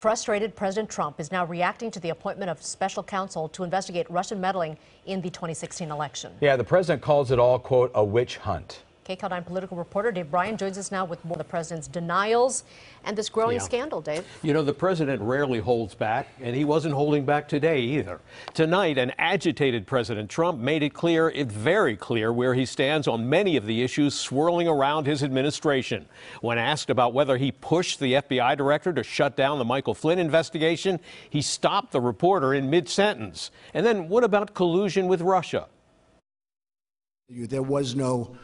Frustrated President Trump is now reacting to the appointment of special counsel to investigate Russian meddling in the 2016 election. Yeah, the president calls it all, quote, a witch hunt. KCAL 9 political reporter Dave Bryan joins us now with more of the president's denials and this growing scandal, Dave. You know, the president rarely holds back, and he wasn't holding back today either. Tonight, an agitated President Trump made it clear, very clear, where he stands on many of the issues swirling around his administration. When asked about whether he pushed the FBI director to shut down the Michael Flynn investigation, he stopped the reporter in mid-sentence. And then what about collusion with Russia? There was no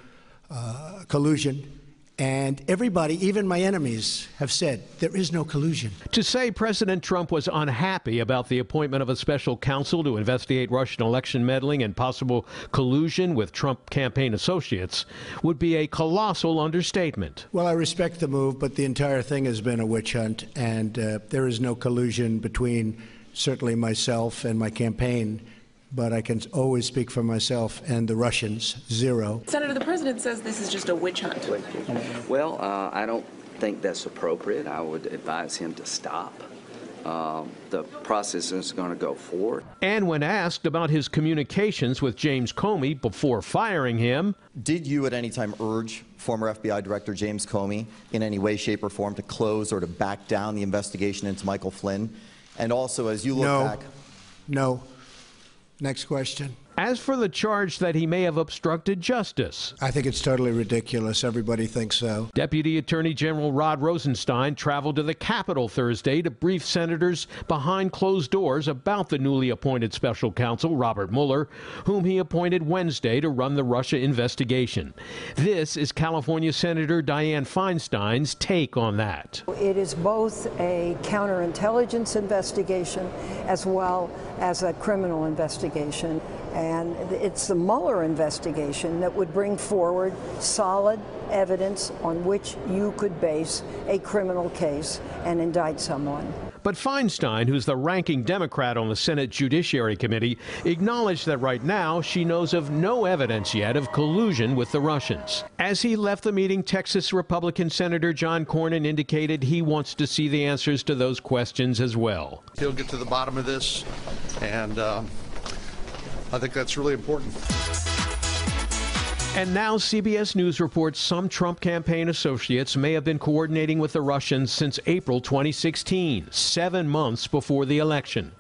collusion, and everybody, even my enemies, have said there is no collusion. To say President Trump was unhappy about the appointment of a special counsel to investigate Russian election meddling and possible collusion with Trump campaign associates would be a colossal understatement. Well, I respect the move, but the entire thing has been a witch hunt, and there is no collusion between certainly myself and my campaign. But I can always speak for myself and the Russians, zero. Senator, the president says this is just a witch hunt. Well, I don't think that's appropriate. I would advise him to stop. The process is going to go forward. And when asked about his communications with James Comey before firing him, did you at any time urge former FBI Director James Comey in any way, shape, or form to close or to back down the investigation into Michael Flynn? And also, as you look back... No. Next question. As for the charge that he may have obstructed justice, I think it's totally ridiculous. Everybody thinks so. Deputy Attorney General Rod Rosenstein traveled to the Capitol Thursday to brief senators behind closed doors about the newly appointed special counsel, Robert Mueller, whom he appointed Wednesday to run the Russia investigation. This is California Senator Dianne Feinstein's take on that. It is both a counterintelligence investigation as well as a criminal investigation. And it's the Mueller investigation that would bring forward solid evidence on which you could base a criminal case and indict someone. But Feinstein, who's the ranking Democrat on the Senate Judiciary Committee, acknowledged that right now she knows of no evidence yet of collusion with the Russians. As he left the meeting, Texas Republican Senator John Cornyn indicated he wants to see the answers to those questions as well. He'll get to the bottom of this, and I think that's really important. And now CBS News reports some Trump campaign associates may have been coordinating with the Russians since April 2016, 7 months before the election.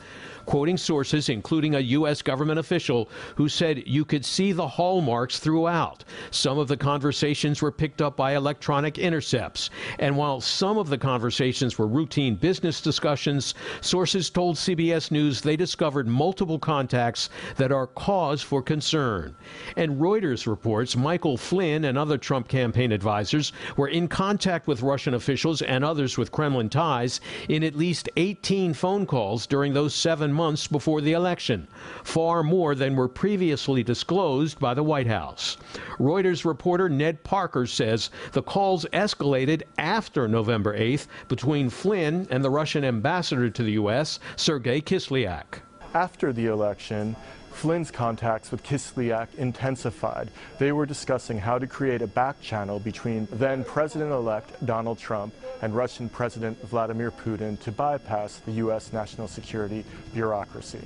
Quoting sources, including a U.S. government official who said you could see the hallmarks throughout. Some of the conversations were picked up by electronic intercepts. And while some of the conversations were routine business discussions, sources told CBS News they discovered multiple contacts that are cause for concern. And Reuters reports Michael Flynn and other Trump campaign advisors were in contact with Russian officials and others with Kremlin ties in at least 18 phone calls during those 7 months before the election, far more than were previously disclosed by the White House. Reuters reporter Ned Parker says the calls escalated after November 8th between Flynn and the Russian ambassador to the U.S., Sergei Kislyak. After the election, Flynn's contacts with Kislyak intensified. They were discussing how to create a back channel between then President-elect Donald Trump and Russian President Vladimir Putin to bypass the U.S. national security bureaucracy.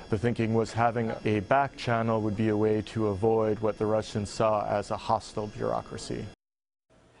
The thinking was having a back channel would be a way to avoid what the Russians saw as a hostile bureaucracy.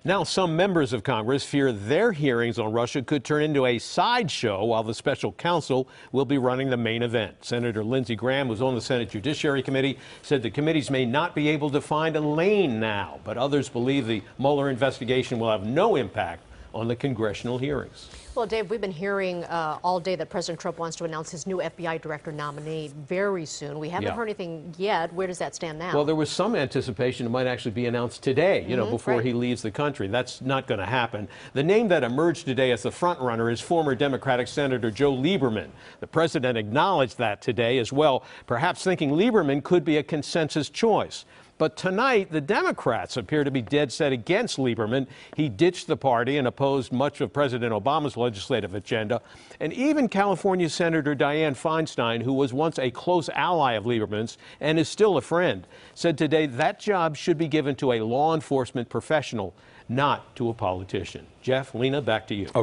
Now, some members of Congress fear their hearings on Russia could turn into a sideshow while the special counsel will be running the main event. Senator Lindsey Graham, who's on the Senate Judiciary Committee, said the committees may not be able to find a lane now, but others believe the Mueller investigation will have no impact on the congressional hearings. Well, Dave, we've been hearing all day that President Trump wants to announce his new FBI director nominee very soon. We haven't heard anything yet. Where does that stand now? Well, there was some anticipation it might actually be announced today, before he leaves the country. That's not going to happen. The name that emerged today as the front runner is former Democratic Senator Joe Lieberman. The president acknowledged that today as well, perhaps thinking Lieberman could be a consensus choice. But tonight, the Democrats appear to be dead set against Lieberman. He ditched the party and opposed much of President Obama's legislative agenda. And even California Senator Dianne Feinstein, who was once a close ally of Lieberman's and is still a friend, said today that job should be given to a law enforcement professional, not to a politician. Jeff, Lena, back to you. Okay.